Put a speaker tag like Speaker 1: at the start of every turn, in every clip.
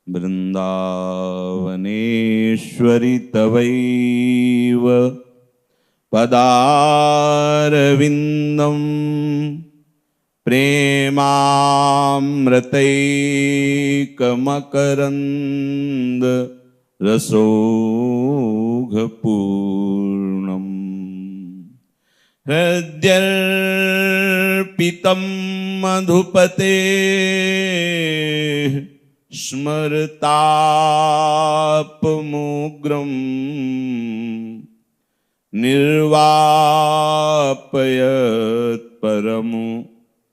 Speaker 1: वृन्दावनेश्वरि तवैव पदारविन्दं प्रेमामृतैकमकरन्द रसौघपूर्णम् हृद्यर्पितं मधुपते स्मरतापमुग्रम् निर्वापयत् परमु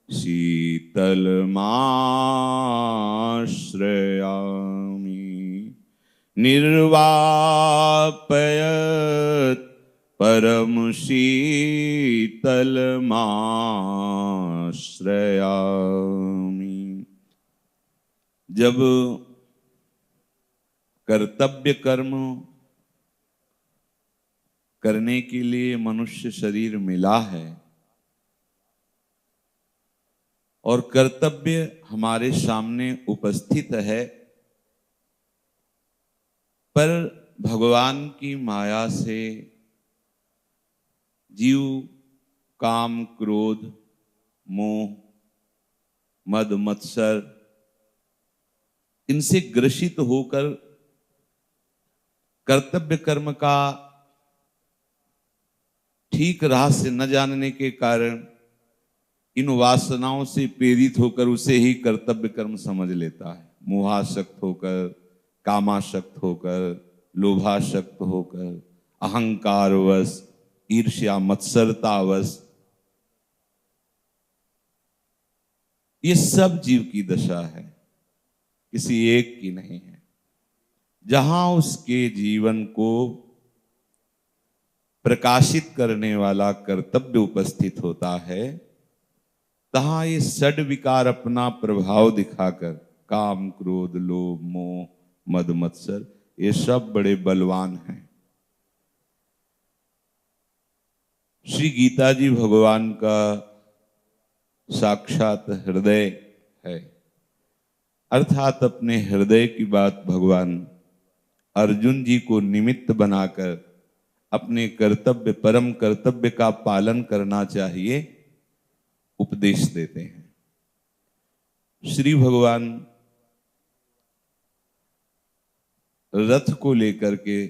Speaker 1: शीतलमाश्रयामि निर्वापयत् परम शीतलमाश्रयामि। जब कर्तव्य कर्म करने के लिए मनुष्य शरीर मिला है और कर्तव्य हमारे सामने उपस्थित है, पर भगवान की माया से जीव काम क्रोध मोह मद मत्सर इनसे ग्रसित होकर कर्तव्य कर्म का ठीक राह से न जानने के कारण इन वासनाओं से प्रेरित होकर उसे ही कर्तव्य कर्म समझ लेता है। मोहासक्त होकर, कामासक्त होकर, लोभासक्त होकर, अहंकारवश, ईर्ष्या मत्सरतावश, ये सब जीव की दशा है, किसी एक की नहीं है। जहां उसके जीवन को प्रकाशित करने वाला कर्तव्य उपस्थित होता है, तहां ये षड विकार अपना प्रभाव दिखाकर काम क्रोध लोभ मोह मद मत्सर ये सब बड़े बलवान हैं। श्री गीता जी भगवान का साक्षात हृदय है, अर्थात अपने हृदय की बात भगवान अर्जुन जी को निमित्त बनाकर अपने कर्तव्य परम कर्तव्य का पालन करना चाहिए उपदेश देते हैं। श्री भगवान रथ को लेकर के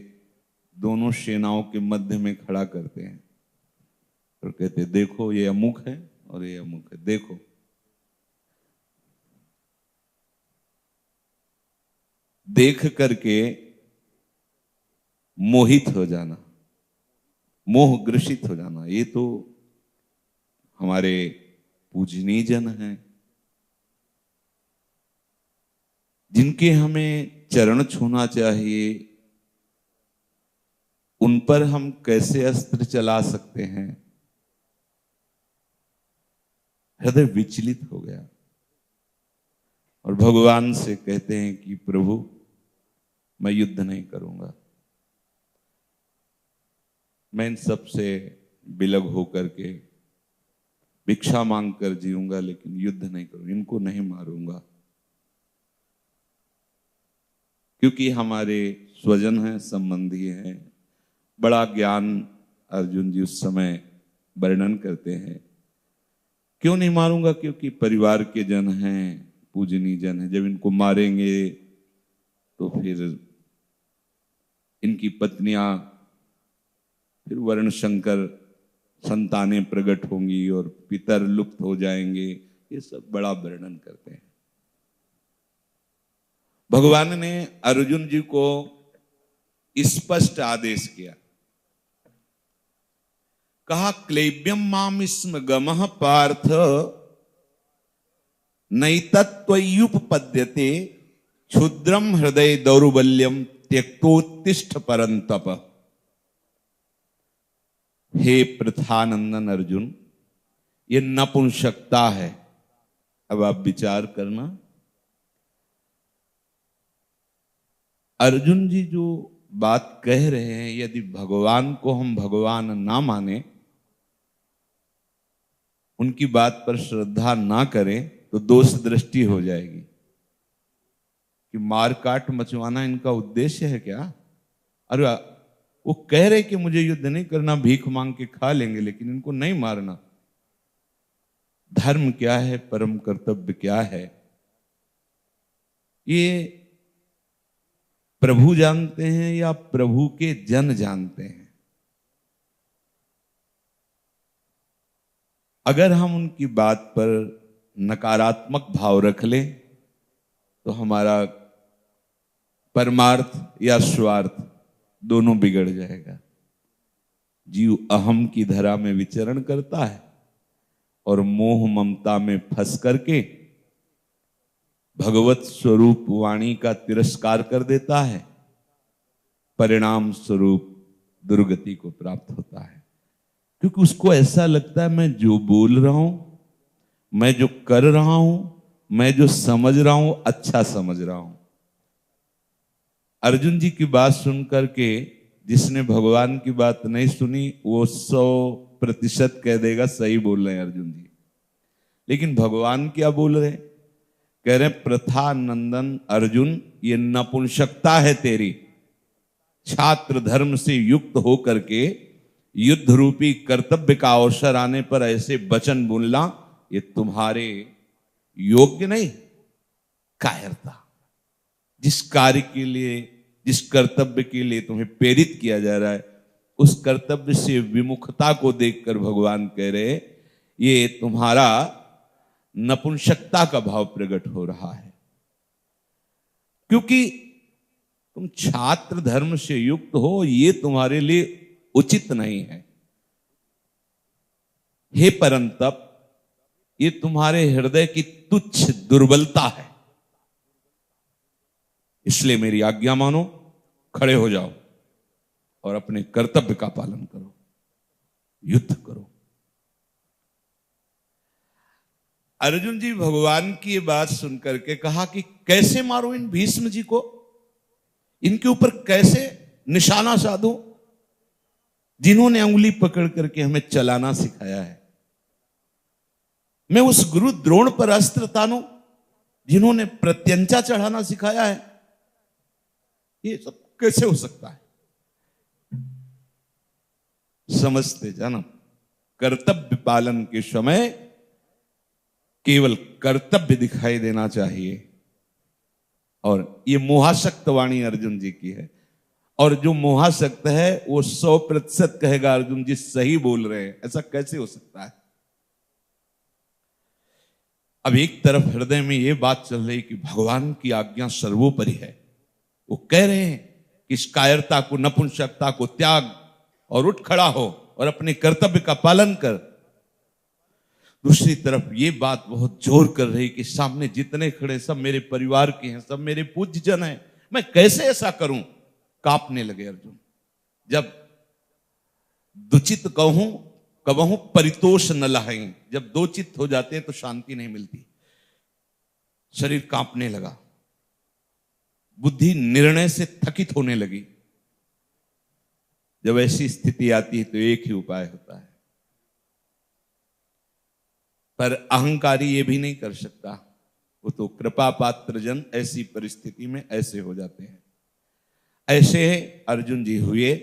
Speaker 1: दोनों सेनाओं के मध्य में खड़ा करते हैं और कहते देखो ये अमुक है और ये अमुक है, देखो। देख करके मोहित हो जाना, मोह ग्रसित हो जाना, ये तो हमारे पूजनीय जन हैं, जिनके हमें चरण छूना चाहिए, उन पर हम कैसे अस्त्र चला सकते हैं। हृदय विचलित हो गया और भगवान से कहते हैं कि प्रभु मैं युद्ध नहीं करूंगा, मैं इन सब से विलग होकर के भिक्षा मांग कर जीऊंगा, लेकिन युद्ध नहीं करूंगा, इनको नहीं मारूंगा। क्योंकि हमारे स्वजन हैं, संबंधी हैं। बड़ा ज्ञान अर्जुन जी उस समय वर्णन करते हैं। क्यों नहीं मारूंगा? क्योंकि परिवार के जन हैं, पूजनीय जन हैं, जब इनको मारेंगे तो फिर इनकी पत्नियां फिर वर्ण शंकर संतानें प्रकट होंगी और पितर लुप्त हो जाएंगे। ये सब बड़ा वर्णन करते हैं। भगवान ने अर्जुन जी को स्पष्ट आदेश किया, कहा क्लेब्यम माम स्म गमः पार्थ नैतत्त्वयुपपद्यते क्षुद्रम हृदय दौर्बल्यम त्यक्तोत्तिष्ठ परंतप। हे प्रथानंदन अर्जुन, ये नपुंसकता है। अब आप विचार करना, अर्जुन जी जो बात कह रहे हैं, यदि भगवान को हम भगवान ना माने, उनकी बात पर श्रद्धा ना करें, तो दोष दृष्टि हो जाएगी। कि मार काट मचवाना इनका उद्देश्य है क्या? अरे वो कह रहे कि मुझे युद्ध नहीं करना, भीख मांग के खा लेंगे, लेकिन इनको नहीं मारना। धर्म क्या है, परम कर्तव्य क्या है, ये प्रभु जानते हैं या प्रभु के जन जानते हैं। अगर हम उनकी बात पर नकारात्मक भाव रख लें तो हमारा परमार्थ या स्वार्थ दोनों बिगड़ जाएगा। जीव अहम की धरा में विचरण करता है और मोह ममता में फंस करके भगवत स्वरूप वाणी का तिरस्कार कर देता है। परिणाम स्वरूप दुर्गति को प्राप्त होता है, क्योंकि उसको ऐसा लगता है मैं जो बोल रहा हूं, मैं जो कर रहा हूं, मैं जो समझ रहा हूं, अच्छा समझ रहा हूं। अर्जुन जी की बात सुनकर के जिसने भगवान की बात नहीं सुनी वो 100% कह देगा सही बोल रहे हैं अर्जुन जी। लेकिन भगवान क्या बोल रहे? कह रहे प्रथा नंदन अर्जुन, ये नपुंसकता है तेरी। छात्र धर्म से युक्त होकर के युद्ध रूपी कर्तव्य का अवसर आने पर ऐसे वचन बोलना, ये तुम्हारे योग्य नहीं। कायरता। जिस कार्य के लिए, जिस कर्तव्य के लिए तुम्हें प्रेरित किया जा रहा है, उस कर्तव्य से विमुखता को देखकर भगवान कह रहे ये तुम्हारा नपुंसकता का भाव प्रकट हो रहा है, क्योंकि तुम छात्र धर्म से युक्त हो, ये तुम्हारे लिए उचित नहीं है। हे परंतप, ये तुम्हारे हृदय की तुच्छ दुर्बलता है। इसलिए मेरी आज्ञा मानो, खड़े हो जाओ और अपने कर्तव्य का पालन करो, युद्ध करो। अर्जुन जी भगवान की ये बात सुनकर के कहा कि कैसे मारो इन भीष्म जी को, इनके ऊपर कैसे निशाना साधो, जिन्होंने उंगली पकड़ करके हमें चलाना सिखाया है। मैं उस गुरु द्रोण पर अस्त्र तानूं जिन्होंने प्रत्यंचा चढ़ाना सिखाया है। ये सब कैसे हो सकता है? समझते जन्म, कर्तव्य पालन के समय केवल कर्तव्य दिखाई देना चाहिए। और ये मोहासक्त वाणी अर्जुन जी की है, और जो मोहासक्त है वो 100% कहेगा अर्जुन जी सही बोल रहे हैं। ऐसा कैसे हो सकता है? अब एक तरफ हृदय में ये बात चल रही कि भगवान की आज्ञा सर्वोपरि है, वो कह रहे हैं कि इस कायरता को, नपुंसकता को त्याग और उठ खड़ा हो और अपने कर्तव्य का पालन कर। दूसरी तरफ ये बात बहुत जोर कर रही कि सामने जितने खड़े सब मेरे परिवार के हैं, सब मेरे पूज्य जन हैं, मैं कैसे ऐसा करूं? कांपने लगे अर्जुन। जब दुचित कबहू परितोष न लहाई, जब दो चित्त हो जाते हैं तो शांति नहीं मिलती। शरीर कांपने लगा, बुद्धि निर्णय से थकित होने लगी। जब ऐसी स्थिति आती है तो एक ही उपाय होता है, पर अहंकारी ये भी नहीं कर सकता। वो तो कृपा पात्र जन ऐसी परिस्थिति में ऐसे हो जाते हैं। ऐसे अर्जुन जी हुए।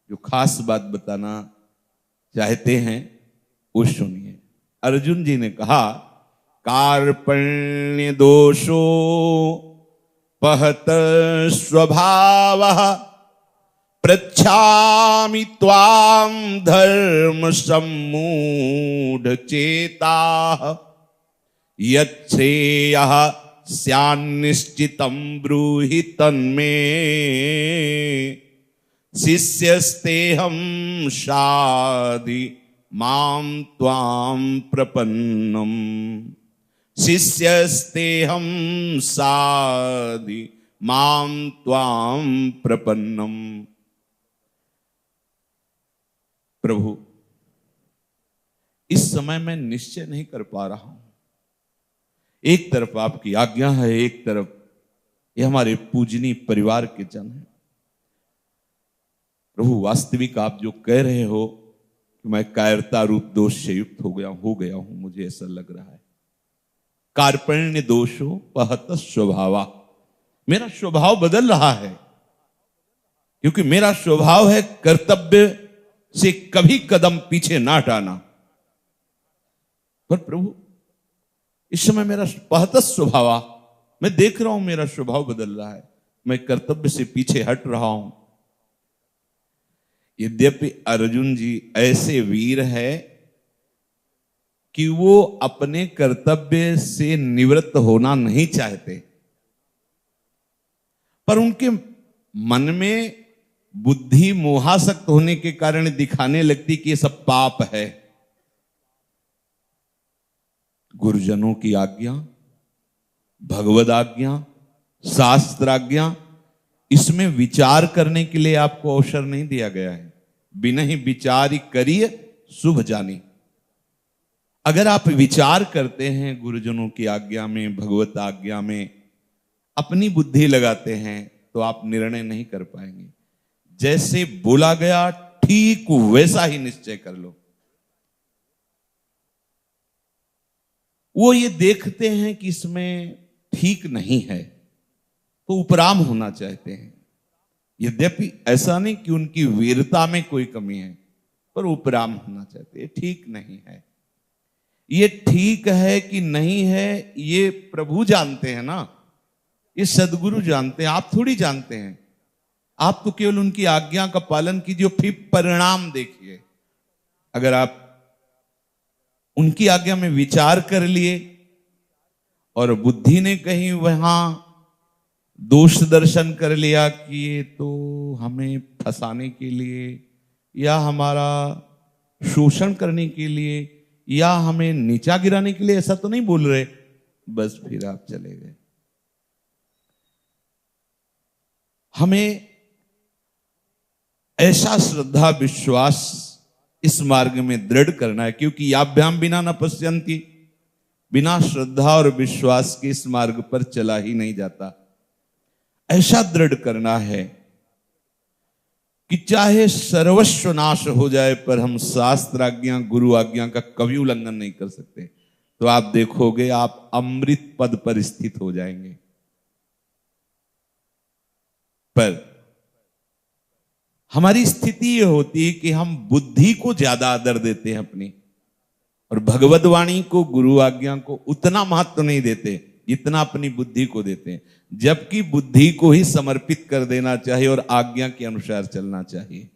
Speaker 1: जो खास बात बताना चाहते हैं वो सुनिए। अर्जुन जी ने कहा, कार्पण्य दोषो पहत स्वभावः पृच्छामि त्वां धर्म सम्मूढ़ चेताः यच्छ्रेयः स्यान्निश्चितं ब्रूहि तन्मे शिष्यस्तेऽहं शाधि मां त्वां प्रपन्नम्। शिष्यस्तेऽहं शाधि मां त्वां प्रपन्नम्। प्रभु, इस समय मैं निश्चय नहीं कर पा रहा हूं। एक तरफ आपकी आज्ञा है, एक तरफ ये हमारे पूजनीय परिवार के जन हैं। प्रभु, वास्तविक आप जो कह रहे हो कि मैं कायरता रूप दोष से युक्त हो गया हूं, मुझे ऐसा लग रहा है। कार्पण्य दोषो पहत स्वभावा, मेरा स्वभाव बदल रहा है, क्योंकि मेरा स्वभाव है कर्तव्य से कभी कदम पीछे ना हटाना। पर प्रभु इस समय मेरा पहत स्वभाव, मैं देख रहा हूं मेरा स्वभाव बदल रहा है, मैं कर्तव्य से पीछे हट रहा हूं। यद्यपि अर्जुन जी ऐसे वीर है कि वो अपने कर्तव्य से निवृत्त होना नहीं चाहते, पर उनके मन में बुद्धि मोहासक्त होने के कारण दिखाने लगती कि ये सब पाप है। गुरुजनों की आज्ञा, भगवद आज्ञा, शास्त्र आज्ञा, इसमें विचार करने के लिए आपको अवसर नहीं दिया गया है। बिना ही विचार करिए शुभ जानी। अगर आप विचार करते हैं गुरुजनों की आज्ञा में, भगवत आज्ञा में, अपनी बुद्धि लगाते हैं, तो आप निर्णय नहीं कर पाएंगे। जैसे बोला गया ठीक वैसा ही निश्चय कर लो। वो ये देखते हैं कि इसमें ठीक नहीं है तो उपराम होना चाहते हैं। यद्यपि ऐसा नहीं कि उनकी वीरता में कोई कमी है, पर उपराम होना चाहते हैं। ठीक नहीं है, ये ठीक है कि नहीं है ये प्रभु जानते हैं ना, ये सदगुरु जानते हैं, आप थोड़ी जानते हैं। आप तो केवल उनकी आज्ञा का पालन कीजिए, फिर परिणाम देखिए। अगर आप उनकी आज्ञा में विचार कर लिए और बुद्धि ने कहीं वहां दोष दर्शन कर लिया कि ये तो हमें फंसाने के लिए या हमारा शोषण करने के लिए या हमें नीचा गिराने के लिए ऐसा तो नहीं बोल रहे, बस फिर आप चले गए। हमें ऐसा श्रद्धा विश्वास इस मार्ग में दृढ़ करना है, क्योंकि याभ्याम बिना न पश्यन्ति, बिना श्रद्धा और विश्वास के इस मार्ग पर चला ही नहीं जाता। ऐसा दृढ़ करना है कि चाहे सर्वस्व नाश हो जाए, पर हम शास्त्र आज्ञा, गुरु आज्ञा का कभी उल्लंघन नहीं कर सकते। तो आप देखोगे आप अमृत पद पर स्थित हो जाएंगे। पर हमारी स्थिति यह होती है कि हम बुद्धि को ज्यादा आदर देते हैं अपनी, और भगवद वाणी को, गुरु आज्ञा को उतना महत्व नहीं देते जितना अपनी बुद्धि को देते हैं। जबकि बुद्धि को ही समर्पित कर देना चाहिए और आज्ञा के अनुसार चलना चाहिए।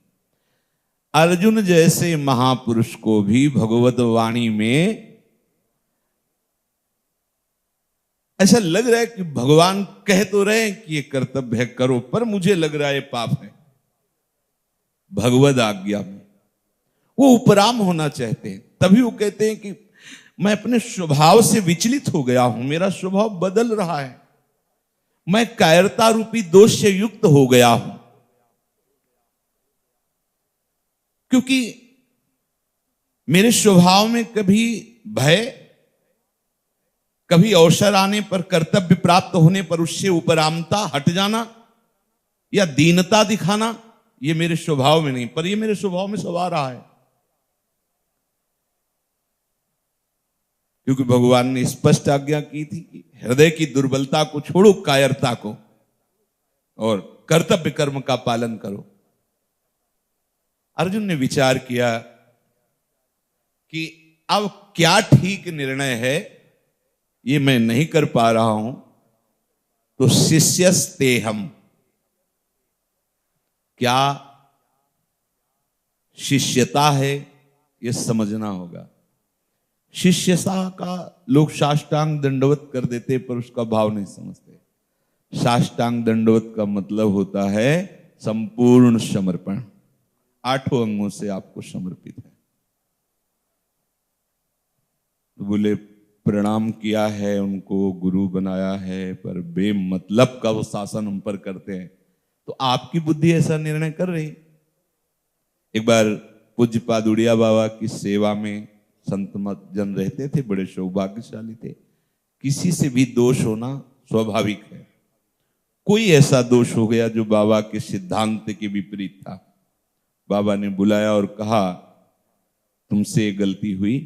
Speaker 1: अर्जुन जैसे महापुरुष को भी भगवद वाणी में ऐसा लग रहा है कि भगवान कह तो रहे हैं कि ये कर्तव्य है करो, पर मुझे लग रहा है पाप है। भगवद आज्ञा में वो उपराम होना चाहते हैं, तभी वो कहते हैं कि मैं अपने स्वभाव से विचलित हो गया हूं, मेरा स्वभाव बदल रहा है, मैं कायरता रूपी दोष से युक्त हो गया हूं। क्योंकि मेरे स्वभाव में कभी भय, कभी अवसर आने पर, कर्तव्य प्राप्त होने पर उससे उपरामता, हट जाना या दीनता दिखाना, ये मेरे स्वभाव में नहीं, पर ये मेरे स्वभाव में सब आ रहा है। क्योंकि भगवान ने स्पष्ट आज्ञा की थी कि हृदय की दुर्बलता को छोड़ो, कायरता को, और कर्तव्य कर्म का पालन करो। अर्जुन ने विचार किया कि अब क्या ठीक निर्णय है, ये मैं नहीं कर पा रहा हूं, तो शिष्यस्तेहम्, क्या शिष्यता है ये समझना होगा। शिष्यता का लोग साष्टांग दंडवत कर देते, पर उसका भाव नहीं समझते। साष्टांग दंडवत का मतलब होता है संपूर्ण समर्पण, 8 अंगों से आपको समर्पित है। तो बोले प्रणाम किया है, उनको गुरु बनाया है, पर बेमतलब का वो शासन हम पर करते हैं, तो आपकी बुद्धि ऐसा निर्णय कर रही। एक बार पूज्यपाद उड़िया बाबा की सेवा में संत मत जन रहते थे, बड़े सौभाग्यशाली थे। किसी से भी दोष होना स्वाभाविक है। कोई ऐसा दोष हो गया जो बाबा के सिद्धांत के विपरीत था। बाबा ने बुलाया और कहा तुमसे गलती हुई।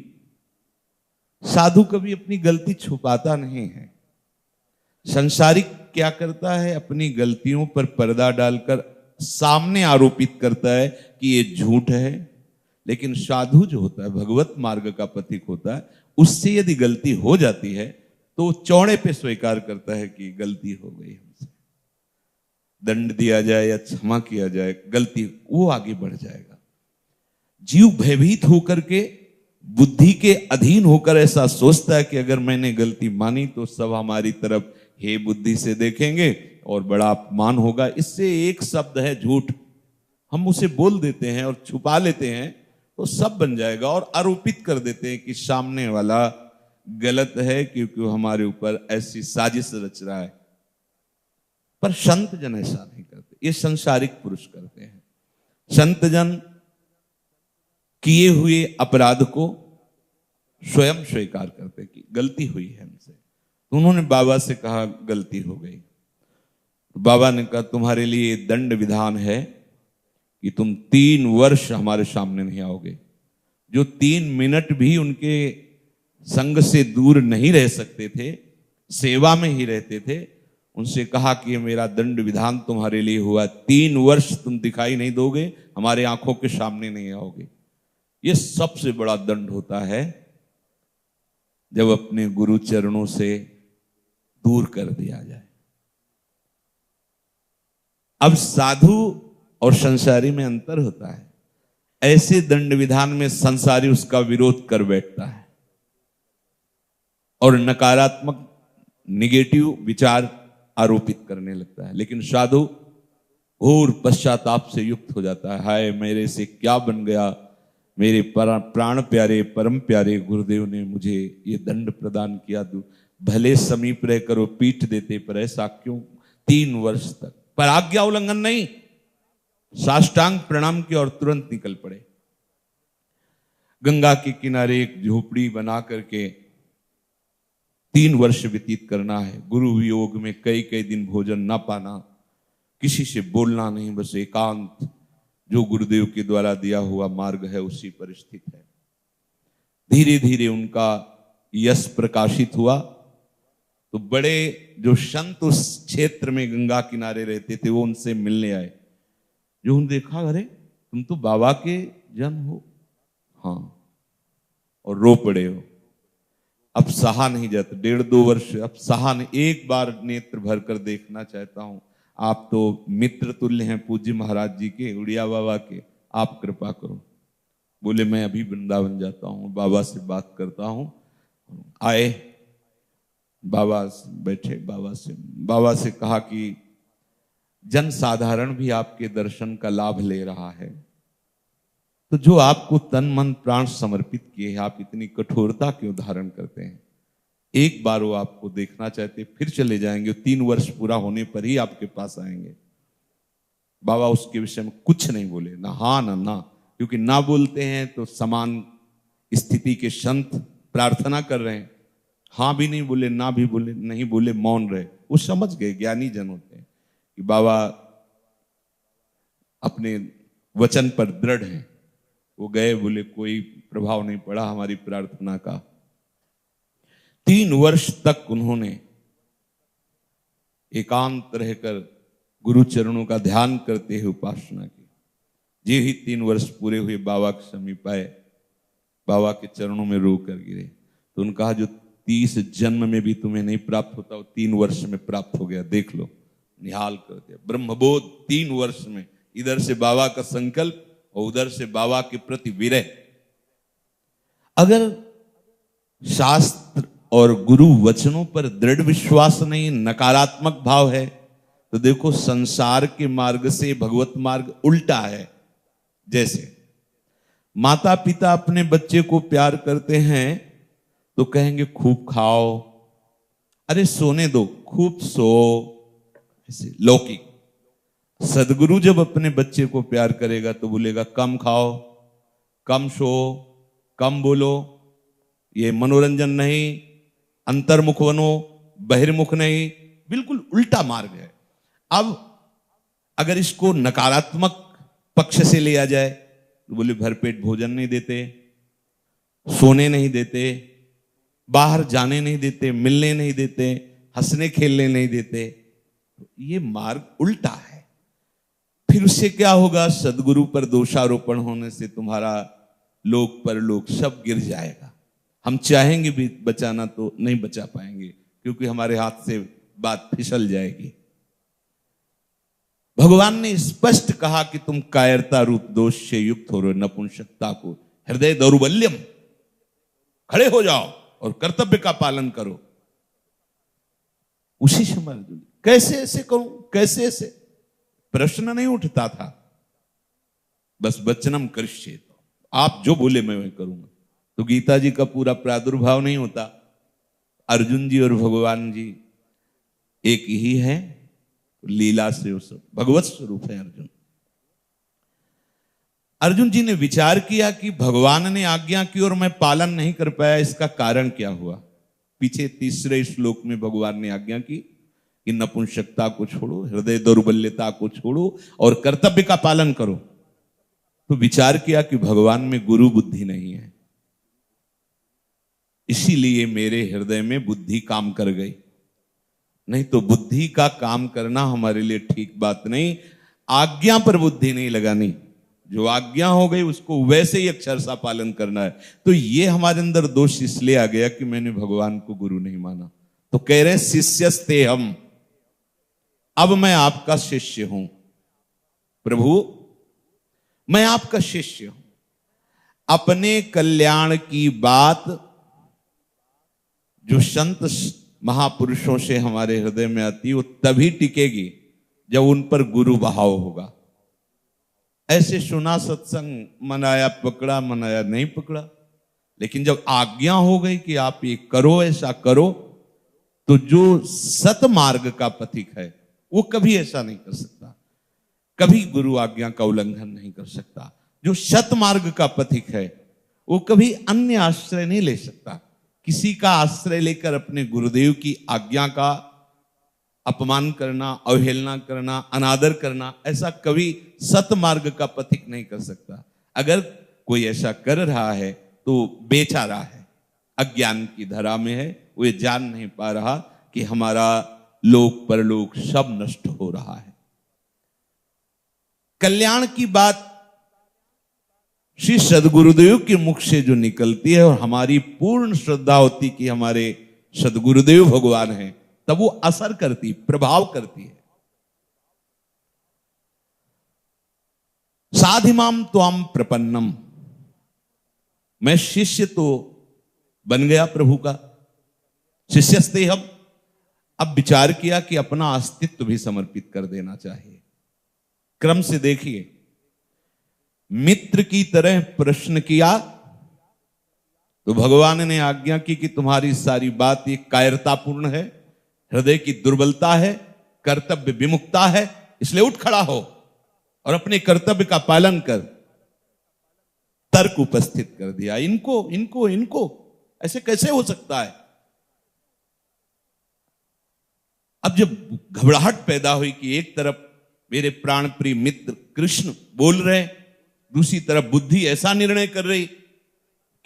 Speaker 1: साधु कभी अपनी गलती छुपाता नहीं है। संसारिक क्या करता है, अपनी गलतियों पर पर्दा डालकर सामने आरोपित करता है कि ये झूठ है। लेकिन साधु जो होता है, भगवत मार्ग का पथिक होता है, उससे यदि गलती हो जाती है तो चौड़े पे स्वीकार करता है कि गलती हो गई, हमसे दंड दिया जाए या क्षमा किया जाए, गलती, वो आगे बढ़ जाएगा। जीव भयभीत होकर के, बुद्धि के अधीन होकर ऐसा सोचता है कि अगर मैंने गलती मानी तो सब हमारी तरफ हे बुद्धि से देखेंगे और बड़ा अपमान होगा। इससे एक शब्द है झूठ, हम उसे बोल देते हैं और छुपा लेते हैं तो सब बन जाएगा, और आरोपित कर देते हैं कि सामने वाला गलत है क्योंकि वो हमारे ऊपर ऐसी साजिश रच रहा है। पर संत जन ऐसा नहीं करते, ये संसारिक पुरुष करते हैं। संत जन किए हुए अपराध को स्वयं स्वीकार करते कि गलती हुई है हमसे। तो उन्होंने बाबा से कहा गलती हो गई। तो बाबा ने कहा तुम्हारे लिए दंड विधान है कि तुम 3 वर्ष हमारे सामने नहीं आओगे। जो 3 मिनट भी उनके संग से दूर नहीं रह सकते थे, सेवा में ही रहते थे, उनसे कहा कि ये मेरा दंड विधान तुम्हारे लिए हुआ, 3 वर्ष तुम दिखाई नहीं दोगे, हमारे आंखों के सामने नहीं आओगे। ये सबसे बड़ा दंड होता है जब अपने गुरु चरणों से दूर कर दिया जाए। अब साधु और संसारी में अंतर होता है। ऐसे दंड विधान में संसारी उसका विरोध कर बैठता है और नकारात्मक निगेटिव विचार आरोपित करने लगता है, लेकिन साधु घोर पश्चाताप से युक्त हो जाता है। हाय मेरे से क्या बन गया, मेरे प्राण प्यारे परम प्यारे गुरुदेव ने मुझे ये दंड प्रदान किया, भले समीप रहकर वो पीठ देते, पर ऐसा क्यों 3 वर्ष तक। पर आज्ञा उल्लंघन नहीं, साष्टांग प्रणाम किया और तुरंत निकल पड़े। गंगा के किनारे एक झोपड़ी बना करके 3 वर्ष व्यतीत करना है। गुरु वियोग में कई कई दिन भोजन ना पाना, किसी से बोलना नहीं, बस एकांत, जो गुरुदेव के द्वारा दिया हुआ मार्ग है उसी पर स्थित है। धीरे धीरे उनका यश प्रकाशित हुआ तो बड़े जो संत उस क्षेत्र में गंगा किनारे रहते थे वो उनसे मिलने आए। जो उन्हें देखा, अरे तुम तो बाबा के जन हो। हाँ, और रो पड़े हो। अब सहा नहीं जाता, 1.5-2 वर्ष अब सहा नहीं। एक बार नेत्र भर कर देखना चाहता हूं, आप तो मित्र तुल्य हैं पूज्य महाराज जी के, उड़िया बाबा के, आप कृपा करो। बोले मैं अभी वृंदावन जाता हूं, बाबा से बात करता हूं। आए, बाबा बैठे, बाबा से कहा कि जन साधारण भी आपके दर्शन का लाभ ले रहा है, तो जो आपको तन मन प्राण समर्पित किए हैं, आप इतनी कठोरता क्यों धारण करते हैं? एक बार वो आपको देखना चाहते, फिर चले जाएंगे, 3 वर्ष पूरा होने पर ही आपके पास आएंगे। बाबा उसके विषय में कुछ नहीं बोले, ना हाँ ना ना, क्योंकि ना बोलते हैं तो समान स्थिति के संत प्रार्थना कर रहे हैं। हाँ भी नहीं बोले, ना भी बोले, नहीं बोले, मौन रहे। वो समझ गए, ज्ञानी जन होते हैं कि बाबा अपने वचन पर दृढ़ हैं। वो गए, बोले कोई प्रभाव नहीं पड़ा हमारी प्रार्थना का। 3 वर्ष तक उन्होंने एकांत रहकर गुरु चरणों का ध्यान करते हुए उपासना की। जे ही 3 वर्ष पूरे हुए, बाबा के समीप आए, बाबा के चरणों में रो कर गिरे। तो उन्होंने कहा जो 30 जन्म में भी तुम्हें नहीं प्राप्त होता, वो 3 वर्ष में प्राप्त हो गया, देख लो। निहाल कर दिया ब्रह्मबोध 3 वर्ष में। इधर से बाबा का संकल्प और उधर से बाबा के प्रति विरह। अगर शास्त्र और गुरु वचनों पर दृढ़ विश्वास नहीं, नकारात्मक भाव है, तो देखो संसार के मार्ग से भगवत मार्ग उल्टा है। जैसे माता पिता अपने बच्चे को प्यार करते हैं तो कहेंगे खूब खाओ, अरे सोने दो, खूब सो, ऐसे लौकिक। सदगुरु जब अपने बच्चे को प्यार करेगा तो बोलेगा कम खाओ, कम सो, कम बोलो, ये मनोरंजन नहीं, अंतर्मुख बनो, बहिर्मुख नहीं। बिल्कुल उल्टा मार्ग है। अब अगर इसको नकारात्मक पक्ष से लिया जाए तो बोले भरपेट भोजन नहीं देते, सोने नहीं देते, बाहर जाने नहीं देते, मिलने नहीं देते, हंसने खेलने नहीं देते। ये मार्ग उल्टा है। फिर उससे क्या होगा? सदगुरु पर दोषारोपण होने से तुम्हारा लोक परलोक सब गिर जाएगा। हम चाहेंगे भी बचाना तो नहीं बचा पाएंगे, क्योंकि हमारे हाथ से बात फिसल जाएगी। भगवान ने स्पष्ट कहा कि तुम कायरता रूप दोष से युक्त हो रहे हो, नपुंसकता को, हृदय दौर्बल्यम, खड़े हो जाओ और कर्तव्य का पालन करो। उसी समय अर्जुन, कैसे ऐसे करूं, कैसे ऐसे? प्रश्न नहीं उठता था, बस वचनम करिष्येत, आप जो बोले मैं वही करूंगा। तो गीता जी का पूरा प्रादुर्भाव नहीं होता। अर्जुन जी और भगवान जी एक ही है, लीला से वो सब भगवत स्वरूप है अर्जुन। अर्जुन जी ने विचार किया कि भगवान ने आज्ञा की और मैं पालन नहीं कर पाया, इसका कारण क्या हुआ? पीछे तीसरे श्लोक में भगवान ने आज्ञा की कि नपुंसकता को छोड़ो, हृदय दौर्बल्यता को छोड़ो और कर्तव्य का पालन करो। तो विचार किया कि भगवान में गुरु बुद्धि नहीं है, इसीलिए मेरे हृदय में बुद्धि काम कर गई। नहीं तो बुद्धि का काम करना हमारे लिए ठीक बात नहीं, आज्ञा पर बुद्धि नहीं लगानी, जो आज्ञा हो गई उसको वैसे ही अक्षरशः पालन करना है। तो ये हमारे अंदर दोष इसलिए आ गया कि मैंने भगवान को गुरु नहीं माना। तो कह रहे शिष्यस्ते हम, अब मैं आपका शिष्य हूं प्रभु, मैं आपका शिष्य हूं। अपने कल्याण की बात जो संत महापुरुषों से हमारे हृदय में आती है वो तभी टिकेगी जब उन पर गुरु भाव होगा। ऐसे सुना सत्संग, मनाया पकड़ा, मनाया नहीं पकड़ा, लेकिन जब आज्ञा हो गई कि आप ये करो, ऐसा करो, तो जो सत मार्ग का पथिक है वो कभी ऐसा नहीं कर सकता, कभी गुरु आज्ञा का उल्लंघन नहीं कर सकता। जो सत मार्ग का पथिक है वो कभी अन्य आश्रय नहीं ले सकता। किसी का आश्रय लेकर अपने गुरुदेव की आज्ञा का अपमान करना, अवहेलना करना, अनादर करना, ऐसा कभी सतमार्ग का पथिक नहीं कर सकता। अगर कोई ऐसा कर रहा है तो बेचा रहा है, अज्ञान की धरा में है, वो ये जान नहीं पा रहा कि हमारा लोक परलोक सब नष्ट हो रहा है। कल्याण की बात श्री सदगुरुदेव के मुख से जो निकलती है और हमारी पूर्ण श्रद्धा होती कि हमारे सदगुरुदेव भगवान हैं, तब वो असर करती, प्रभाव करती है। साधिमाम त्वाम प्रपन्नम, मैं शिष्य तो बन गया प्रभु का, शिष्यस्ते हम। अब विचार किया कि अपना अस्तित्व भी समर्पित कर देना चाहिए। क्रम से देखिए, मित्र की तरह प्रश्न किया तो भगवान ने आज्ञा की कि तुम्हारी सारी बात ये कायरतापूर्ण है, हृदय की दुर्बलता है, कर्तव्य विमुखता है, इसलिए उठ खड़ा हो और अपने कर्तव्य का पालन कर। तर्क उपस्थित कर दिया, इनको इनको इनको ऐसे कैसे हो सकता है। अब जब घबराहट पैदा हुई कि एक तरफ मेरे प्राण प्रिय मित्र कृष्ण बोल रहे, दूसरी तरफ बुद्धि ऐसा निर्णय कर रही,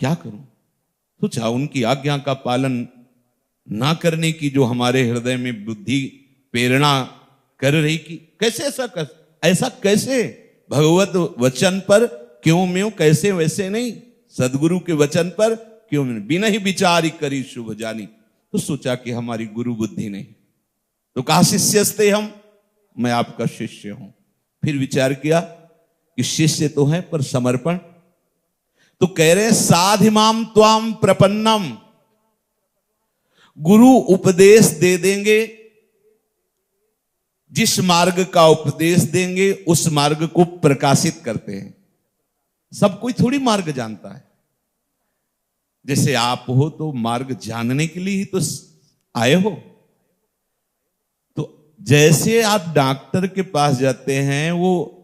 Speaker 1: क्या करूं? सोचा उनकी आज्ञा का पालन ना करने की जो हमारे हृदय में बुद्धि प्रेरणा कर रही कि कैसे ऐसा कैसे? भगवत वचन पर क्यों म्यों, कैसे वैसे नहीं, सदगुरु के वचन पर क्यों म्यों, बिना ही विचार करी शुभ जानी। तो सोचा कि हमारी गुरु बुद्धि नहीं, तो कहा शिष्यस्ते हम, मैं आपका शिष्य हूं। फिर विचार किया कि शिष्य तो है पर समर्पण, तो कह रहे साधिमाम त्वाम प्रपन्नम, गुरु उपदेश दे देंगे, जिस मार्ग का उपदेश देंगे उस मार्ग को प्रकाशित करते हैं। सब कोई थोड़ी मार्ग जानता है, जैसे आप हो तो मार्ग जानने के लिए ही तो आए हो। तो जैसे आप डॉक्टर के पास जाते हैं, वो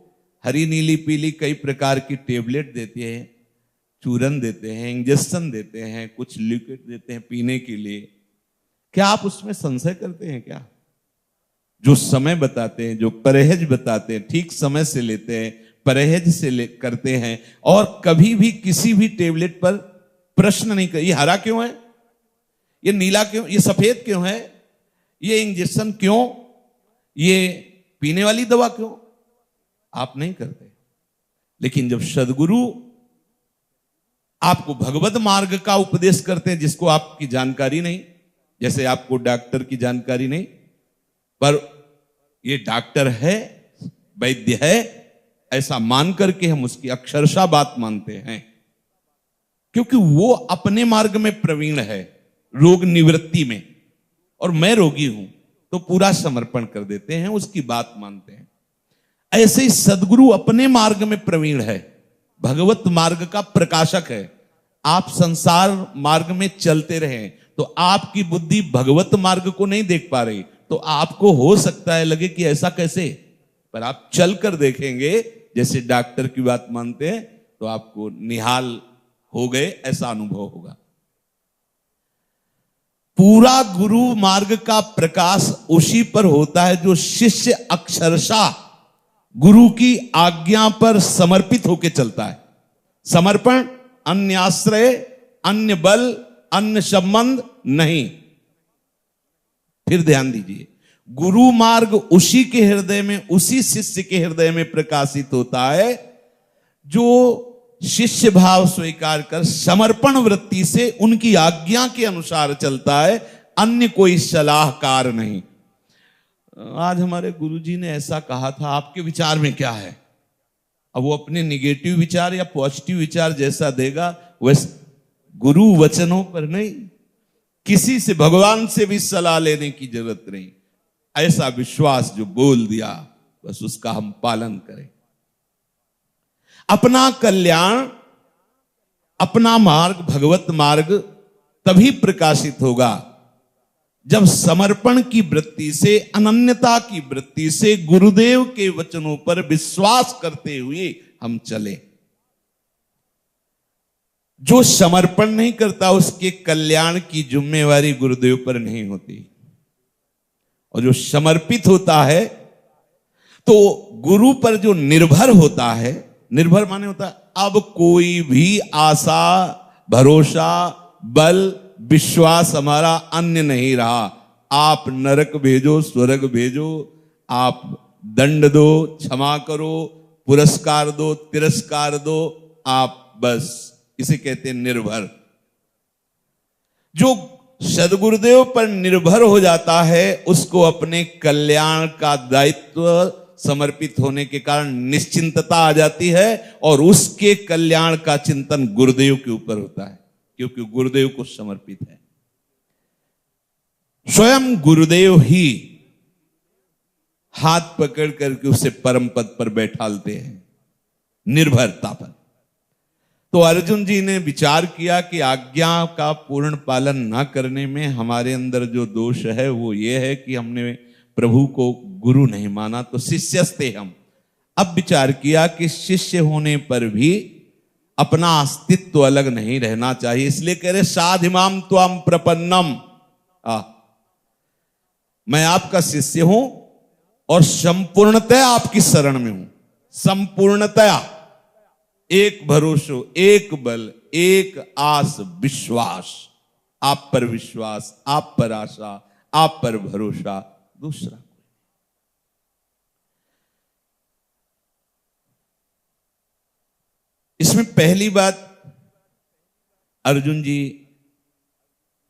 Speaker 1: हरी नीली पीली कई प्रकार की टेबलेट देते हैं, चूरन देते हैं, इंजेक्शन देते हैं, कुछ लिक्विड देते हैं पीने के लिए। क्या आप उसमें संशय करते हैं क्या? जो समय बताते हैं, जो परहेज बताते हैं, ठीक समय से लेते हैं, परहेज से करते हैं, और कभी भी किसी भी टेबलेट पर प्रश्न नहीं कर, ये हरा क्यों है, ये नीला क्यों, ये सफेद क्यों है, ये इंजेक्शन क्यों, ये पीने वाली दवा क्यों आप नहीं करते। लेकिन जब सद्गुरु आपको भगवत मार्ग का उपदेश करते हैं, जिसको आपकी जानकारी नहीं, जैसे आपको डॉक्टर की जानकारी नहीं, पर ये डॉक्टर है, वैद्य है, ऐसा मान करके हम उसकी अक्षरशः बात मानते हैं, क्योंकि वो अपने मार्ग में प्रवीण है, रोग निवृत्ति में, और मैं रोगी हूं तो पूरा समर्पण कर देते हैं, उसकी बात मानते हैं। ऐसे ही सद्गुरु अपने मार्ग में प्रवीण है, भगवत मार्ग का प्रकाशक है। आप संसार मार्ग में चलते रहे तो आपकी बुद्धि भगवत मार्ग को नहीं देख पा रही, तो आपको हो सकता है लगे कि ऐसा कैसे, पर आप चलकर देखेंगे, जैसे डॉक्टर की बात मानते हैं तो आपको निहाल हो गए, ऐसा अनुभव होगा। पूरा गुरु मार्ग का प्रकाश उसी पर होता है जो शिष्य अक्षरशः गुरु की आज्ञा पर समर्पित होकर चलता है। समर्पण, अन्य आश्रय, अन्य बल, अन्य संबंध नहीं। फिर ध्यान दीजिए, गुरु मार्ग उसी के हृदय में, उसी शिष्य के हृदय में प्रकाशित होता है जो शिष्य भाव स्वीकार कर समर्पण वृत्ति से उनकी आज्ञा के अनुसार चलता है, अन्य कोई सलाहकार नहीं। आज हमारे गुरुजी ने ऐसा कहा था, आपके विचार में क्या है? अब वो अपने निगेटिव विचार या पॉजिटिव विचार जैसा देगा वैसे, गुरु वचनों पर नहीं, किसी से, भगवान से भी सलाह लेने की जरूरत नहीं। ऐसा विश्वास जो बोल दिया बस उसका हम पालन करें। अपना कल्याण, अपना मार्ग, भगवत मार्ग तभी प्रकाशित होगा जब समर्पण की वृत्ति से, अनन्यता की वृत्ति से गुरुदेव के वचनों पर विश्वास करते हुए हम चले। जो समर्पण नहीं करता उसके कल्याण की जिम्मेवारी गुरुदेव पर नहीं होती, और जो समर्पित होता है तो गुरु पर जो निर्भर होता है, निर्भर माने होता है अब कोई भी आशा, भरोसा, बल, विश्वास हमारा अन्य नहीं रहा। आप नरक भेजो, स्वर्ग भेजो, आप दंड दो, क्षमा करो, पुरस्कार दो, तिरस्कार दो, आप बस, इसे कहते हैं निर्भर। जो सद्गुरुदेव पर निर्भर हो जाता है उसको अपने कल्याण का दायित्व समर्पित होने के कारण निश्चिंतता आ जाती है, और उसके कल्याण का चिंतन गुरुदेव के ऊपर होता है, क्योंकि गुरुदेव को समर्पित है। स्वयं गुरुदेव ही हाथ पकड़ करके उसे परम पद पर बैठालते हैं, निर्भरता पर। तो अर्जुन जी ने विचार किया कि आज्ञा का पूर्ण पालन न करने में हमारे अंदर जो दोष है वो ये है कि हमने प्रभु को गुरु नहीं माना, तो शिष्यस्ते हम। अब विचार किया कि शिष्य होने पर भी अपना अस्तित्व अलग नहीं रहना चाहिए, इसलिए कह रहे साधिमाम त्वाम प्रपन्नम, मैं आपका शिष्य हूं और संपूर्णतया आपकी शरण में हूं। संपूर्णतया, एक भरोसो, एक बल, एक आस, विश्वास, आप पर विश्वास, आप पर आशा, आप पर भरोसा, दूसरा। इसमें पहली बात, अर्जुन जी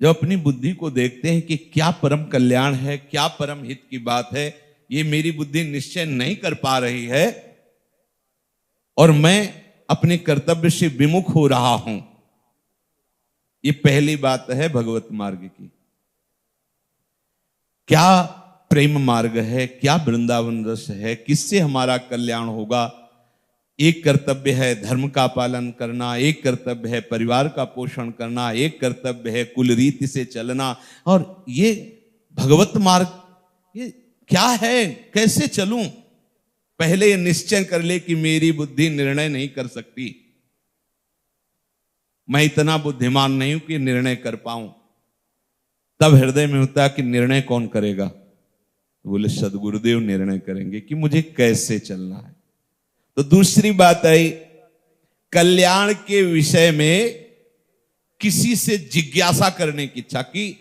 Speaker 1: जब अपनी बुद्धि को देखते हैं कि क्या परम कल्याण है, क्या परम हित की बात है, ये मेरी बुद्धि निश्चय नहीं कर पा रही है और मैं अपने कर्तव्य से विमुख हो रहा हूं, ये पहली बात है भगवत मार्ग की। क्या प्रेम मार्ग है, क्या वृंदावन रस है, किससे हमारा कल्याण होगा। एक कर्तव्य है धर्म का पालन करना, एक कर्तव्य है परिवार का पोषण करना, एक कर्तव्य है कुल रीति से चलना, और ये भगवत मार्ग ये क्या है, कैसे चलूं। पहले ये निश्चय कर ले कि मेरी बुद्धि निर्णय नहीं कर सकती, मैं इतना बुद्धिमान नहीं हूं कि निर्णय कर पाऊं। तब हृदय में होता है कि निर्णय कौन करेगा, बोले सद्गुरुदेव निर्णय करेंगे कि मुझे कैसे चलना है। तो दूसरी बात आई, कल्याण के विषय में किसी से जिज्ञासा करने की इच्छा, कि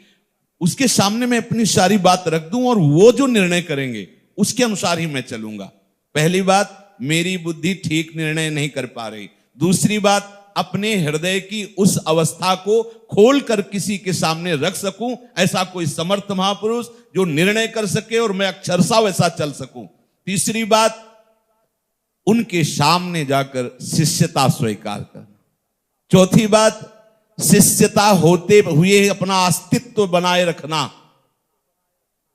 Speaker 1: उसके सामने मैं अपनी सारी बात रख दूं और वो जो निर्णय करेंगे उसके अनुसार ही मैं चलूंगा। पहली बात, मेरी बुद्धि ठीक निर्णय नहीं कर पा रही। दूसरी बात, अपने हृदय की उस अवस्था को खोलकर किसी के सामने रख सकूं, ऐसा कोई समर्थ महापुरुष जो निर्णय कर सके और मैं अक्षरशः वैसा चल सकूं। तीसरी बात, उनके सामने जाकर शिष्यता स्वीकार करना। चौथी बात, शिष्यता होते हुए अपना अस्तित्व बनाए रखना।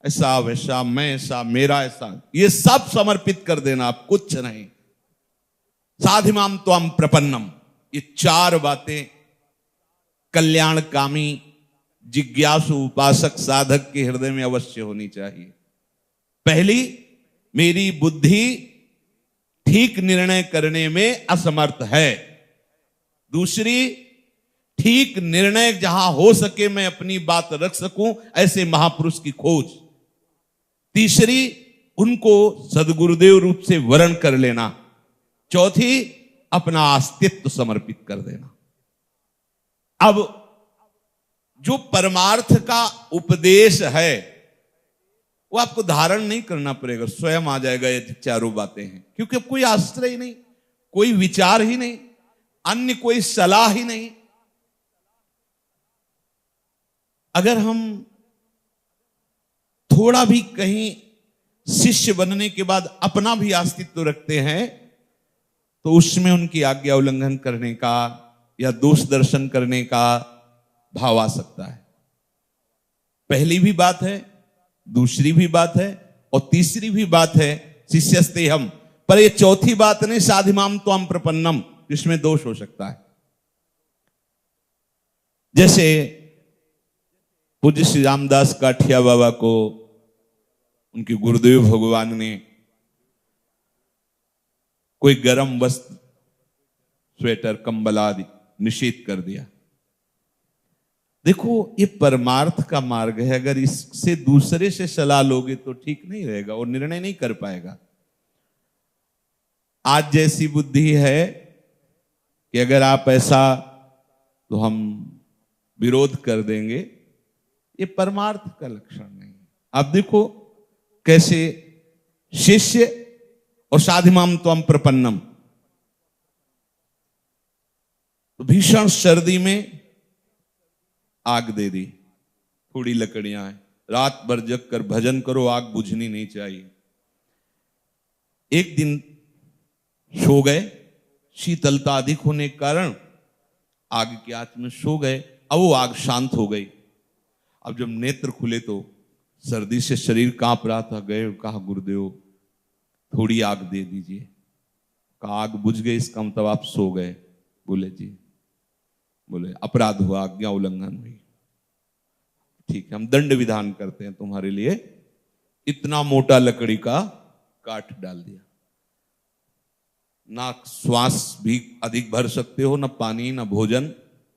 Speaker 1: ऐसा वैसा, मैं ऐसा, मेरा ऐसा, ये सब समर्पित कर देना, आप कुछ नहीं। साधिमाम त्वम प्रपन्नम, ये चार बातें कल्याणकामी जिज्ञासु उपासक साधक के हृदय में अवश्य होनी चाहिए। पहली, मेरी बुद्धि ठीक निर्णय करने में असमर्थ है। दूसरी, ठीक निर्णय जहां हो सके मैं अपनी बात रख सकूं, ऐसे महापुरुष की खोज। तीसरी, उनको सदगुरुदेव रूप से वरण कर लेना। चौथी, अपना अस्तित्व समर्पित कर देना। अब जो परमार्थ का उपदेश है वो आपको धारण नहीं करना पड़ेगा, स्वयं आ जाएगा। ये चारों बातें हैं, क्योंकि अब कोई आश्रय ही नहीं, कोई विचार ही नहीं, अन्य कोई सलाह ही नहीं। अगर हम थोड़ा भी कहीं शिष्य बनने के बाद अपना भी अस्तित्व रखते हैं तो उसमें उनकी आज्ञा उल्लंघन करने का या दोष दर्शन करने का भाव आ सकता है। पहली भी बात है, दूसरी भी बात है और तीसरी भी बात है, शिष्यस्ते हम। पर ये चौथी बात नहीं, साधिमाम त्वम प्रपन्नम, इसमें दोष हो सकता है। जैसे पूज्य श्री रामदास काठिया बाबा को उनके गुरुदेव भगवान ने कोई गर्म वस्त्र, स्वेटर, कंबल आदि निषेध कर दिया। देखो, ये परमार्थ का मार्ग है, अगर इससे दूसरे से सलाह लोगे तो ठीक नहीं रहेगा और निर्णय नहीं कर पाएगा। आज जैसी बुद्धि है कि अगर आप ऐसा तो हम विरोध कर देंगे, ये परमार्थ का लक्षण नहीं है। आप देखो कैसे शिष्य और साधिमाम त्वम प्रपन्नम, तो भीषण सर्दी में आग दे दी, थोड़ी लकड़ियां हैं, रात भर जग कर भजन करो, आग बुझनी नहीं चाहिए। एक दिन सो गए, शीतलता अधिक होने के कारण आग के आंच में सो गए। अब वो आग शांत हो गई। अब जब नेत्र खुले तो सर्दी से शरीर कांप रहा था। गए, कहा गुरुदेव थोड़ी आग दे दीजिए। कहा आग बुझ गई, इसका मतलब आप सो गए। बोले जी। बोले अपराध हुआ, आज्ञा उल्लंघन हुई। ठीक है, हम दंड विधान करते हैं तुम्हारे लिए। इतना मोटा लकड़ी का काट डाल दिया। ना श्वास भी अधिक भर सकते हो, ना पानी, ना भोजन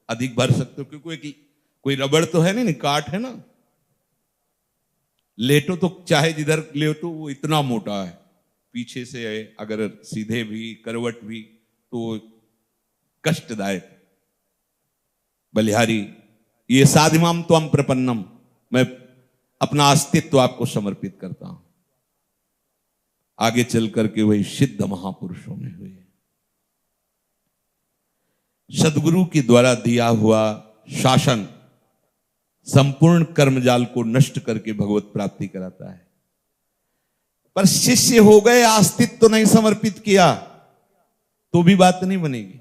Speaker 1: अधिक भर सकते हो, क्योंकि कोई रबड़ तो है नहीं, काट है ना। लेटो तो चाहे जिधर लेटो वो इतना मोटा है, पीछे से है, अगर सीधे भी करवट भी तो कष्टदायक। बलिहारी, ये साधिमाम त्वम प्रपन्नम, मैं अपना अस्तित्व आपको समर्पित करता हूं। आगे चल करके वही सिद्ध महापुरुषों में हुए। सदगुरु के द्वारा दिया हुआ शासन संपूर्ण कर्मजाल को नष्ट करके भगवत प्राप्ति कराता है। पर शिष्य हो गए, अस्तित्व तो नहीं समर्पित किया तो भी बात नहीं बनेगी।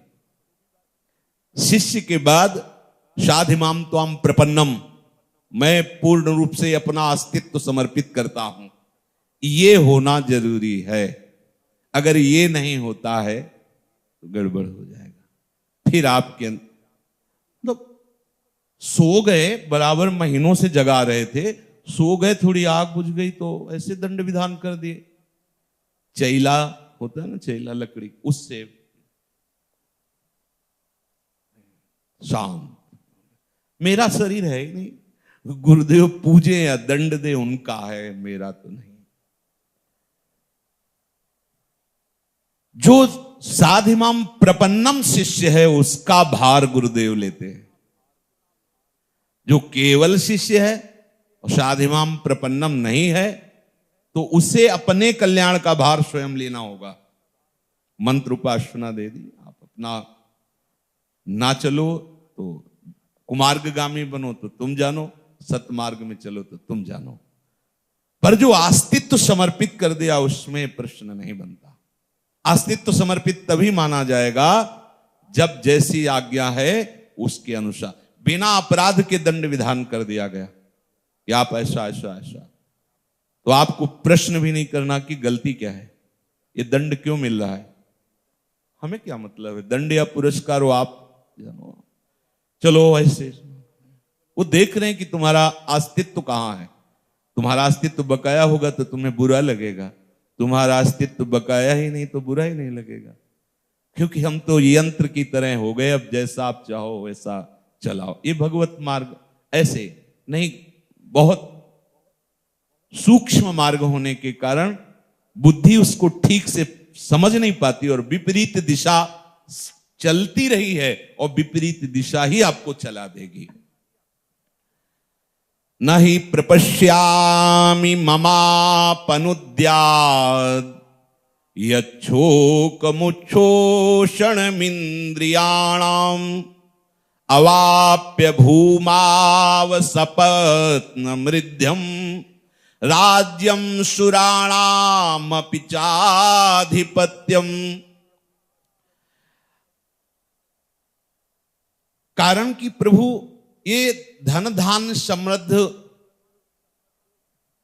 Speaker 1: शिष्य के बाद साधिमाम त्वम प्रपन्नम, मैं पूर्ण रूप से अपना अस्तित्व समर्पित करता हूं, ये होना जरूरी है। अगर ये नहीं होता है तो गड़बड़ हो जाएगा। फिर आपके मतलब सो गए, बराबर महीनों से जगा रहे थे, सो गए, थोड़ी आग बुझ गई तो ऐसे दंड विधान कर दिए। चैला होता है ना, चैला लकड़ी, उससे शांत। मेरा शरीर है ही नहीं, गुरुदेव पूजे या दंड दे उनका है, मेरा तो नहीं। जो साधिमाम प्रपन्नम शिष्य है उसका भार गुरुदेव लेते हैं। जो केवल शिष्य है और साधिमाम प्रपन्नम नहीं है, तो उसे अपने कल्याण का भार स्वयं लेना होगा। मंत्र उपासना दे दी, आप अपना ना चलो तो कुमार्गगामी बनो तो तुम जानो, सतमार्ग में चलो तो तुम जानो, पर जो अस्तित्व समर्पित कर दिया उसमें प्रश्न नहीं बनता। अस्तित्व समर्पित तभी माना जाएगा जब जैसी आज्ञा है उसके अनुसार, बिना अपराध के दंड विधान कर दिया गया कि आप ऐसा ऐसा ऐसा, तो आपको प्रश्न भी नहीं करना कि गलती क्या है, ये दंड क्यों मिल रहा है, हमें क्या मतलब है, दंड या पुरस्कार हो आप जानो, चलो ऐसे। वो देख रहे हैं कि तुम्हारा अस्तित्व कहां है। तुम्हारा अस्तित्व बकाया होगा तो तुम्हें बुरा लगेगा, तुम्हारा अस्तित्व बकाया ही नहीं तो बुरा ही नहीं लगेगा, क्योंकि हम तो यंत्र की तरह हो गए, अब जैसा आप चाहो वैसा चलाओ। ये भगवत मार्ग ऐसे नहीं, बहुत सूक्ष्म मार्ग होने के कारण बुद्धि उसको ठीक से समझ नहीं पाती और विपरीत दिशा चलती रही है, और विपरीत दिशा ही आपको चला देगी। न ही प्रपश्यामि ममापनुद्यात् यच्छोकमुच्छोषणमिन्द्रियाणाम् अवाप्य भूमावसपत्नमृध्यम् राज्यं सुराणामपि चाधिपत्यम्। कारण कि प्रभु ये धन धान समृद्ध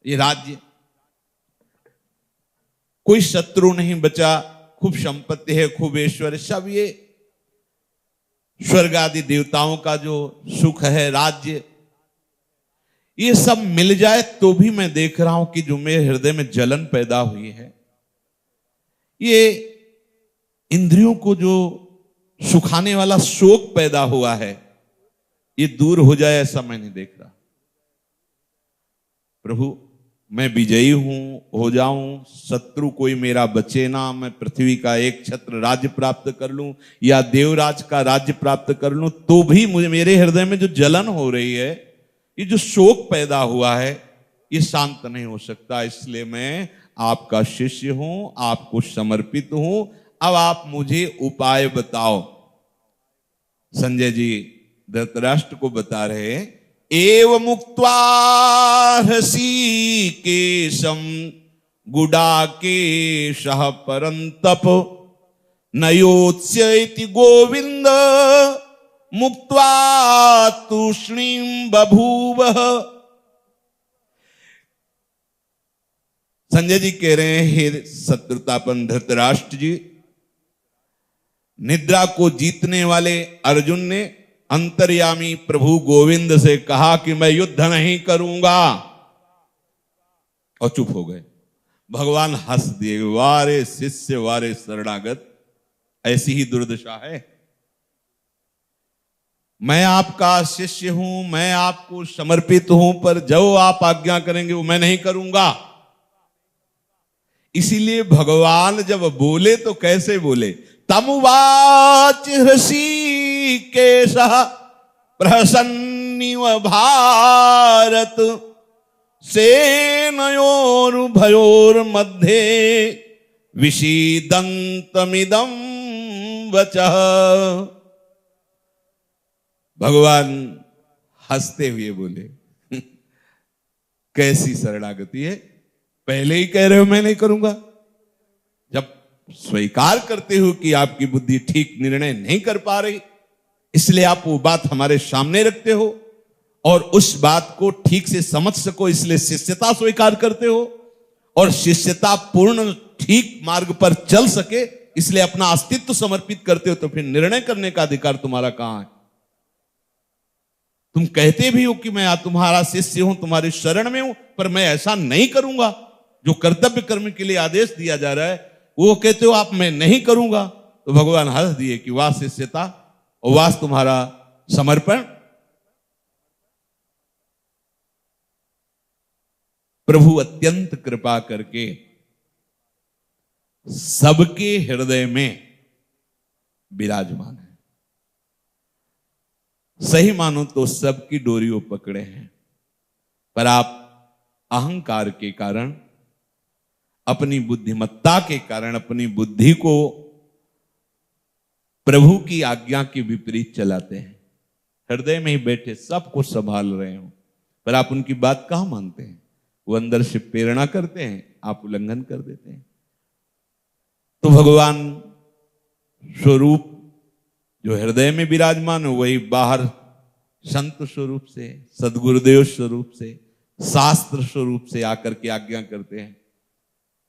Speaker 1: ये राज्य, कोई शत्रु नहीं बचा, खूब संपत्ति है, खूब ऐश्वर्य, सब ये स्वर्ग आदि देवताओं का जो सुख है, राज्य, ये सब मिल जाए तो भी मैं देख रहा हूं कि जो मेरे हृदय में जलन पैदा हुई है, ये इंद्रियों को जो सुखाने वाला शोक पैदा हुआ है, ये दूर हो जाए ऐसा मैं नहीं देख रहा। प्रभु मैं विजयी हूं, हो जाऊं, शत्रु कोई मेरा बचे ना, मैं पृथ्वी का एक छत्र राज्य प्राप्त कर लूं या देवराज का राज्य प्राप्त कर लूं, तो भी मुझे मेरे हृदय में जो जलन हो रही है, ये जो शोक पैदा हुआ है, ये शांत नहीं हो सकता। इसलिए मैं आपका शिष्य हूं, आपको समर्पित हूं, अब आप मुझे उपाय बताओ। संजय जी धृतराष्ट्र को बता रहे, एव मुक्त्वा हृषीकेशं गुडाकेशः परन्तप नयोत्स्य इति गोविंद मुक्त्वा तूष्णीं बभूवः। संजय जी कह रहे हैं, हे शत्रुतापन धृतराष्ट्र जी, निद्रा को जीतने वाले अर्जुन ने अंतर्यामी प्रभु गोविंद से कहा कि मैं युद्ध नहीं करूंगा, और चुप हो गए। भगवान हंस दिए, वारे शिष्य वारे शरणागत, ऐसी ही दुर्दशा है। मैं आपका शिष्य हूं, मैं आपको समर्पित हूं, पर जो आप आज्ञा करेंगे वो मैं नहीं करूंगा। इसीलिए भगवान जब बोले तो कैसे बोले, तमुवाच हृषीकेशः प्रहसन्निव भारत सेनयोरुभयोर्मध्ये विषीदन्तमिदं वचः। भगवान हंसते हुए बोले, कैसी शरणागति है, पहले ही कह रहे हो मैं नहीं करूंगा, जब स्वीकार करते हो कि आपकी बुद्धि ठीक निर्णय नहीं कर पा रही, इसलिए आप वो बात हमारे सामने रखते हो और उस बात को ठीक से समझ सको, इसलिए शिष्यता स्वीकार करते हो, और शिष्यता पूर्ण ठीक मार्ग पर चल सके इसलिए अपना अस्तित्व समर्पित करते हो, तो फिर निर्णय करने का अधिकार तुम्हारा कहां है। तुम कहते भी हो कि मैं तुम्हारा शिष्य हूं, तुम्हारी शरण में हूं, पर मैं ऐसा नहीं करूंगा जो कर्तव्य कर्म के लिए आदेश दिया जा रहा है, वो कहते हो आप मैं नहीं करूंगा। तो भगवान हंस दिए कि वाह शिष्यता और वाह तुम्हारा समर्पण। प्रभु अत्यंत कृपा करके सबके हृदय में विराजमान है। सही मानो तो सबकी डोरी वो पकड़े हैं, पर आप अहंकार के कारण अपनी बुद्धिमत्ता के कारण अपनी बुद्धि को प्रभु की आज्ञा के विपरीत चलाते हैं। हृदय में ही बैठे सब कुछ संभाल रहे हो, पर आप उनकी बात कहां मानते हैं? वो अंदर से प्रेरणा करते हैं, आप उल्लंघन कर देते हैं। तो भगवान स्वरूप जो हृदय में विराजमान हो, वही बाहर संत स्वरूप से, सदगुरुदेव स्वरूप से, शास्त्र स्वरूप से आकर के आज्ञा करते हैं।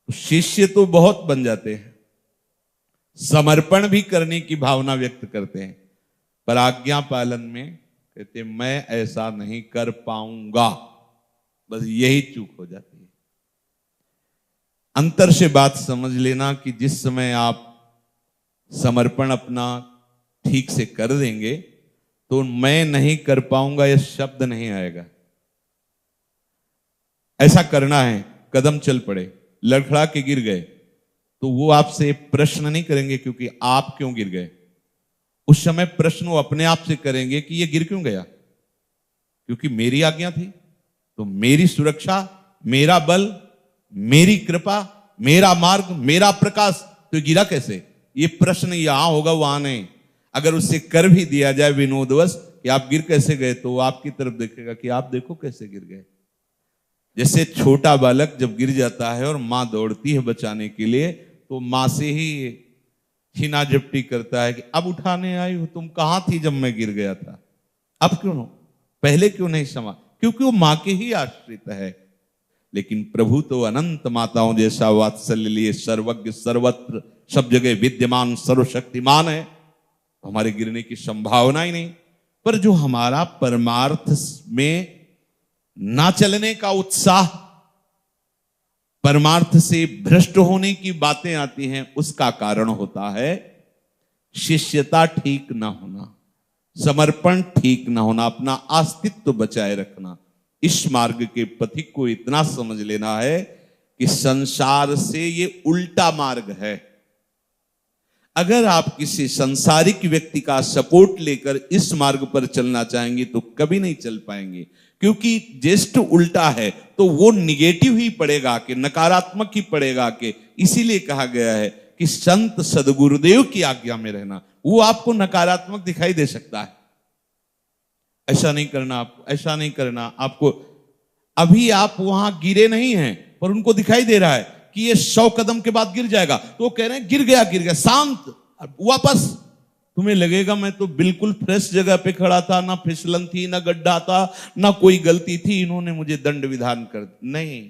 Speaker 1: तो शिष्य तो बहुत बन जाते हैं, समर्पण भी करने की भावना व्यक्त करते हैं, पर आज्ञा पालन में कहते मैं ऐसा नहीं कर पाऊंगा। बस यही चूक हो जाती है। अंतर से बात समझ लेना कि जिस समय आप समर्पण अपना ठीक से कर देंगे तो मैं नहीं कर पाऊंगा यह शब्द नहीं आएगा। ऐसा करना है, कदम चल पड़े, लड़खड़ा के गिर गए, तो वो आपसे प्रश्न नहीं करेंगे क्योंकि आप क्यों गिर गए। उस समय प्रश्न वो अपने आप से करेंगे कि ये गिर क्यों गया, क्योंकि मेरी आज्ञा थी। तो मेरी सुरक्षा, मेरा बल, मेरी कृपा, मेरा मार्ग, मेरा प्रकाश, तो गिरा कैसे? ये प्रश्न यहां होगा, वहां नहीं। अगर उससे कर भी दिया जाए विनोदवश कि आप गिर कैसे गए, तो वो आपकी तरफ देखेगा कि आप देखो कैसे गिर गए। जैसे छोटा बालक जब गिर जाता है और मां दौड़ती है बचाने के लिए, तो मां से ही छीना झपटी करता है कि अब उठाने आई हो, तुम कहां थी जब मैं गिर गया था, अब क्यों हो, पहले क्यों नहीं क्षमा? क्योंकि वो मां के ही आश्रित है। लेकिन प्रभु तो अनंत माताओं जैसा वात्सल्य लिए सर्वज्ञ, सर्वत्र, सब जगह विद्यमान, सर्वशक्तिमान है, हमारे गिरने की संभावना ही नहीं। पर जो हमारा परमार्थ में ना चलने का उत्साह, परमार्थ से भ्रष्ट होने की बातें आती हैं, उसका कारण होता है शिष्यता ठीक ना होना, समर्पण ठीक ना होना, अपना अस्तित्व बचाए रखना। इस मार्ग के पथिक को इतना समझ लेना है कि संसार से ये उल्टा मार्ग है। अगर आप किसी संसारिक व्यक्ति का सपोर्ट लेकर इस मार्ग पर चलना चाहेंगे तो कभी नहीं चल पाएंगे, क्योंकि जस्ट उल्टा है तो वो निगेटिव ही पड़ेगा कि नकारात्मक ही पड़ेगा कि। इसीलिए कहा गया है कि संत सदगुरुदेव की आज्ञा में रहना। वो आपको नकारात्मक दिखाई दे सकता है, ऐसा नहीं करना, आपको ऐसा नहीं करना, आपको अभी आप वहां गिरे नहीं हैं पर उनको दिखाई दे रहा है कि ये 100 कदम के बाद गिर जाएगा, तो वो कह रहे हैं गिर गया, शांत, वापस। तुम्हें लगेगा मैं तो बिल्कुल फ्रेश जगह पे खड़ा था, ना फिसलन थी, ना गड्ढा था, ना कोई गलती थी, इन्होंने मुझे दंड विधान कर। नहीं,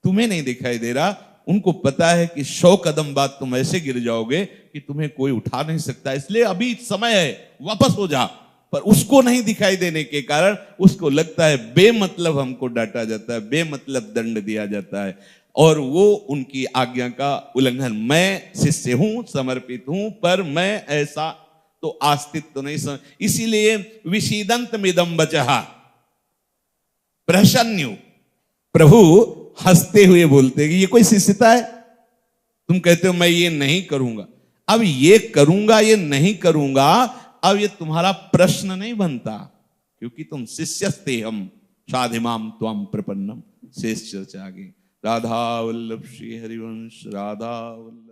Speaker 1: तुम्हें नहीं दिखाई दे रहा, उनको पता है कि 100 कदम बाद तुम ऐसे गिर जाओगे कि तुम्हें कोई उठा नहीं सकता, इसलिए अभी समय है, वापस हो जा। पर उसको नहीं दिखाई देने के कारण उसको लगता है बेमतलब हमको डांटा जाता है, बेमतलब दंड दिया जाता है, और वो उनकी आज्ञा का उल्लंघन। मैं शिष्य हूं, समर्पित हूं, पर मैं ऐसा तो अस्तित्व तो नहीं समझ। इसीलिए विषीदंत मिदम बचहा प्रसन्नु, प्रभु हंसते हुए बोलते कि ये कोई शिष्यता है? तुम कहते हो मैं ये नहीं करूंगा, अब ये करूंगा, ये नहीं करूंगा, अब ये तुम्हारा प्रश्न नहीं बनता, क्योंकि तुम शिष्यस्ते हम साधिमाम त्वम प्रपन्नम। शेष चर्चा आगे। राधा वल्लभ श्री हरिवंश, राधा वल्लभ।